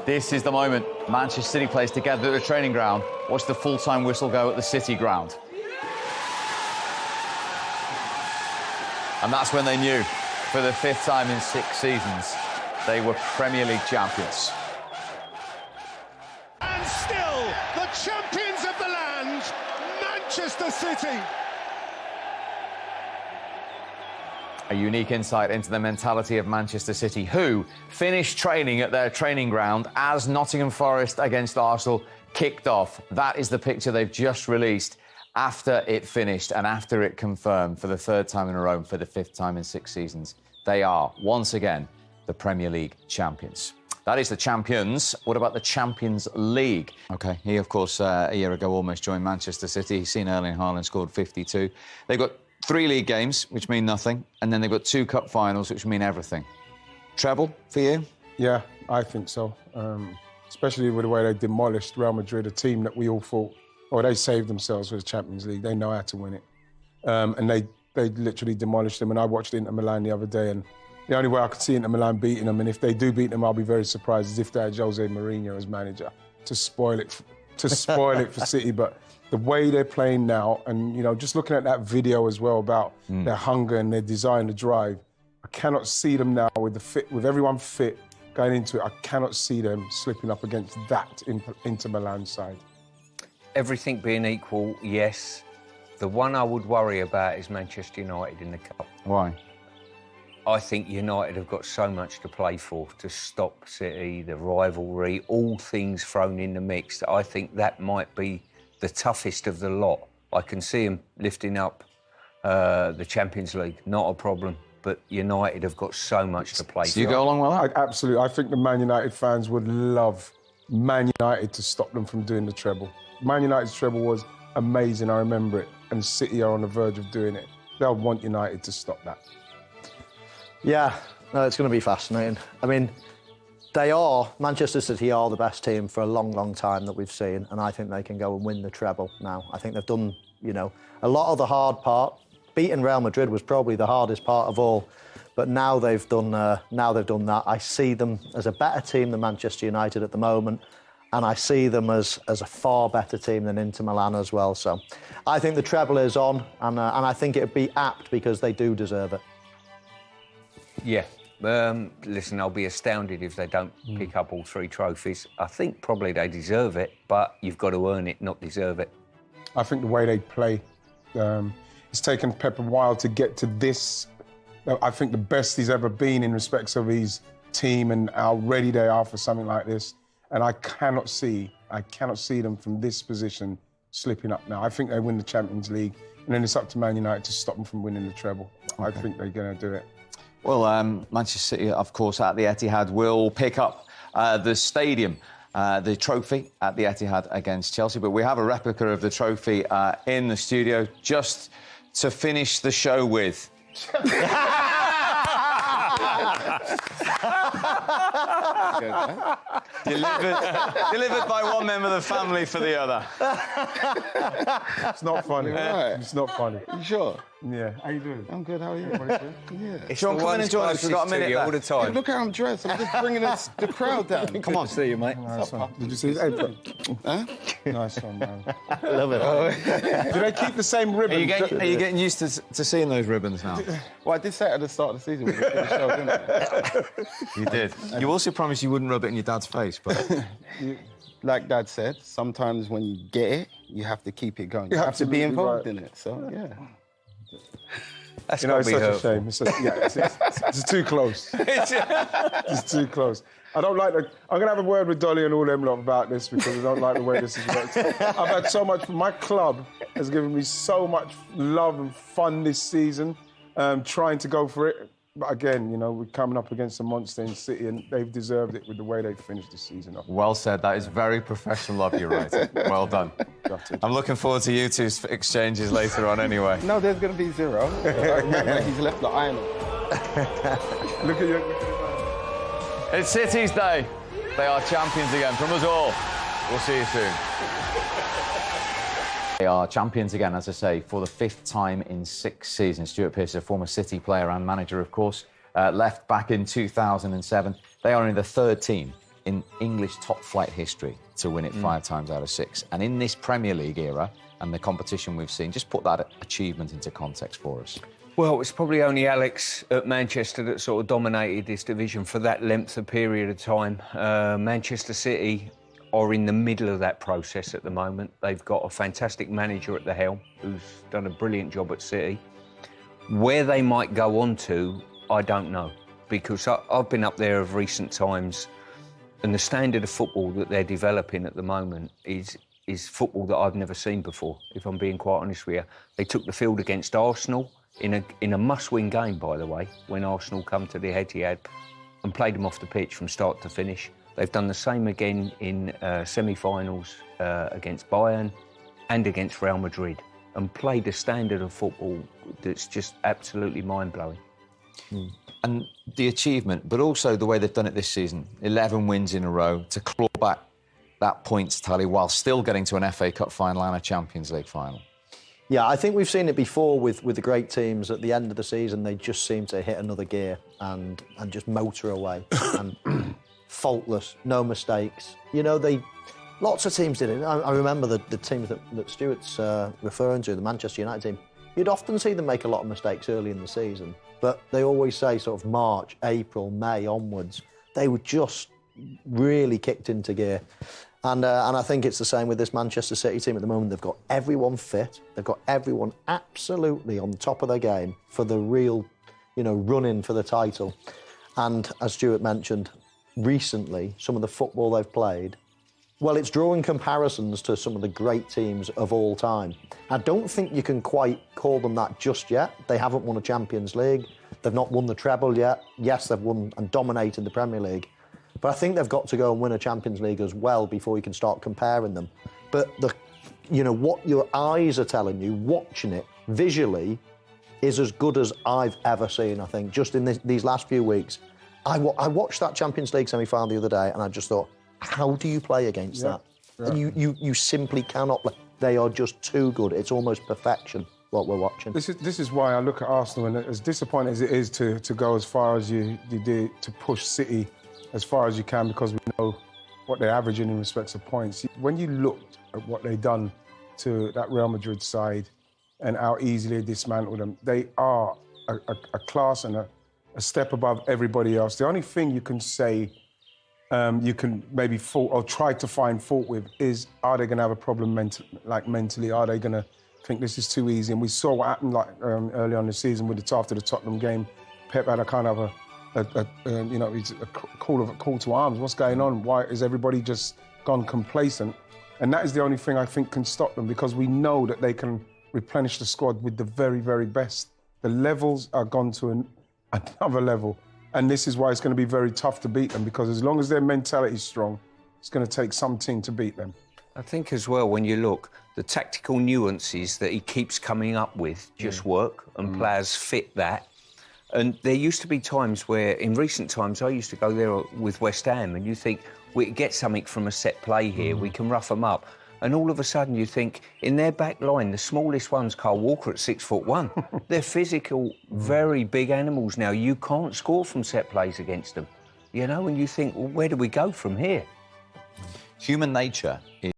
This is the moment Manchester City plays together at the training ground. Watch the full-time whistle go at the City ground. And that's when they knew, for the 5th time in 6 seasons, they were Premier League champions. And still, the champions of the land, Manchester City. A unique insight into the mentality of Manchester City, who finished training at their training ground as Nottingham Forest against Arsenal kicked off. That is the picture they've just released after it finished and after it confirmed for the 3rd time in a row, for the 5th time in 6 seasons. They are, once again, the Premier League champions. That is the champions. What about the Champions League? OK, he, of course, a year ago almost joined Manchester City. He's seen Erling Haaland scored 52. They've got 3 league games, which mean nothing, and then they've got 2 cup finals, which mean everything. Treble for you? Yeah, I think so. Especially with the way they demolished Real Madrid, a team that we all thought, oh, they saved themselves for the Champions League. They know how to win it. And they literally demolished them. And I watched Inter Milan the other day, and the only way I could see Inter Milan beating them, and if they do beat them, I'll be very surprised, is if they had Jose Mourinho as manager to spoil it for City. But the way they're playing now, and, you know, just looking at that video as well about their hunger and their desire to drive, I cannot see them now with everyone fit going into it. I cannot see them slipping up against that Inter Milan side. Everything being equal, yes. The one I would worry about is Manchester United in the Cup. Why? I think United have got so much to play for, to stop City, the rivalry, all things thrown in the mix, that I think that might be the toughest of the lot. I can see them lifting up the Champions League, not a problem. But United have got so much to play for. Do you go along with that? Absolutely. I think the Man United fans would love Man United to stop them from doing the treble. Man United's treble was amazing, I remember it. And City are on the verge of doing it. They'll want United to stop that. Yeah, no, it's going to be fascinating. I mean, Manchester City are the best team for a long, long time that we've seen, and I think they can go and win the treble now. I think they've done, you know, a lot of the hard part. Beating Real Madrid was probably the hardest part of all, but now they've done that. I see them as a better team than Manchester United at the moment, and I see them as a far better team than Inter Milan as well. So I think the treble is on, and I think it'd be apt because they do deserve it. Yeah. Listen, I'll be astounded if they don't pick up all 3 trophies. I think probably they deserve it, but you've got to earn it, not deserve it. I think the way they play, it's taken Pep a while to get to this. I think the best he's ever been in respects of his team and how ready they are for something like this. And I cannot see them from this position slipping up now. I think they win the Champions League, and then it's up to Man United to stop them from winning the treble. Okay. I think they're going to do it. Well, Manchester City, of course, at the Etihad will pick up the stadium, the trophy at the Etihad against Chelsea. But we have a replica of the trophy in the studio just to finish the show with. Delivered by one member of the family for the other. It's not funny. Right. It's not funny. You sure? Yeah. How you doing? I'm good. How are you? Yeah. Sean, come in and join us. We've got a minute all the left. time. Look how I'm dressed. I'm just bringing the crowd down. Come on, see you, mate. Nice one. Did you see his apron? Huh? Nice one, man. Love it. Do they keep the same ribbon? Are you getting used to seeing those ribbons now? Well, I did say it at the start of the season. We did the show, didn't I? You did. You also promised you wouldn't rub it in your dad's face, but... Like Dad said, sometimes when you get it, you have to keep it going. You have to be involved in it. So, yeah. That's it's got to be such a shame. It's too close. It's too close. I don't like the... I'm going to have a word with Dolly and all them lot about this because I don't like the way this is worked. I've had so much... My club has given me so much love and fun this season, trying to go for it. But again, you know, we're coming up against a monster in City and they've deserved it with the way they finished the season off. Well said. That is very professional of you, Wright. Well done. I'm looking forward to you two's exchanges later on anyway. No, there's going to be 0. Remember, he's left the iron. Look at you. It's City's day. They are champions again. From us all, we'll see you soon. They are champions again, as I say, for the 5th time in 6 seasons. Stuart Pearce is a former City player and manager, of course, left back in 2007. They are only the 3rd team in English top-flight history to win it 5 times out of 6. And in this Premier League era and the competition we've seen, just put that achievement into context for us. Well, it's probably only Alex at Manchester that sort of dominated this division for that length of period of time. Manchester City are in the middle of that process at the moment. They've got a fantastic manager at the helm who's done a brilliant job at City. Where they might go on to, I don't know, because I've been up there of recent times, and the standard of football that they're developing at the moment is football that I've never seen before, if I'm being quite honest with you. They took the field against Arsenal in a must-win game, by the way, when Arsenal come to the Etihad, and played them off the pitch from start to finish. They've done the same again in semi-finals against Bayern and against Real Madrid, and played a standard of football that's just absolutely mind-blowing. And the achievement, but also the way they've done it this season, 11 wins in a row, to claw back that points tally while still getting to an FA Cup final and a Champions League final. Yeah, I think we've seen it before with the great teams. At the end of the season, they just seem to hit another gear and just motor away. And faultless, no mistakes. You know, lots of teams did it. I remember the teams that Stuart's referring to, the Manchester United team. You'd often see them make a lot of mistakes early in the season, but they always say sort of March, April, May onwards, they were just really kicked into gear. And I think it's the same with this Manchester City team at the moment. They've got everyone fit. They've got everyone absolutely on the top of their game for the real, run-in for the title. And as Stuart mentioned, recently, some of the football they've played, well, it's drawing comparisons to some of the great teams of all time. I don't think you can quite call them that just yet. They haven't won a Champions League. They've not won the treble yet. Yes, they've won and dominated the Premier League. But I think they've got to go and win a Champions League as well before you can start comparing them. But what your eyes are telling you, watching it visually, is as good as I've ever seen, I think, just in these last few weeks. I watched that Champions League semi-final the other day and I just thought, how do you play against that? Yeah. You simply cannot play. They are just too good. It's almost perfection, what we're watching. This is why I look at Arsenal, and as disappointing as it is to go as far as you did, to push City as far as you can, because we know what they're averaging in respect of points. When you looked at what they've done to that Real Madrid side and how easily they dismantled them, they are a class and a step above everybody else. The only thing you can say you can maybe fault or try to find fault with is, are they going to have a problem mentally? Are they going to think this is too easy? And we saw what happened early on in the season after the Tottenham game. Pep had a kind of it's a call to arms. What's going on? Why is everybody just gone complacent? And that is the only thing I think can stop them, because we know that they can replenish the squad with the very, very best. The levels are gone to another level. And this is why it's going to be very tough to beat them, because as long as their mentality is strong, it's going to take something to beat them. I think as well, when you look, the tactical nuances that he keeps coming up with just work, and players fit that. And there used to be times where, in recent times, I used to go there with West Ham, and you think, we could get something from a set play here, we can rough them up. And all of a sudden you think, in their back line, the smallest one's Carl Walker at 6'1". They're physical, very big animals now. You can't score from set plays against them. And you think, well, where do we go from here? Human nature is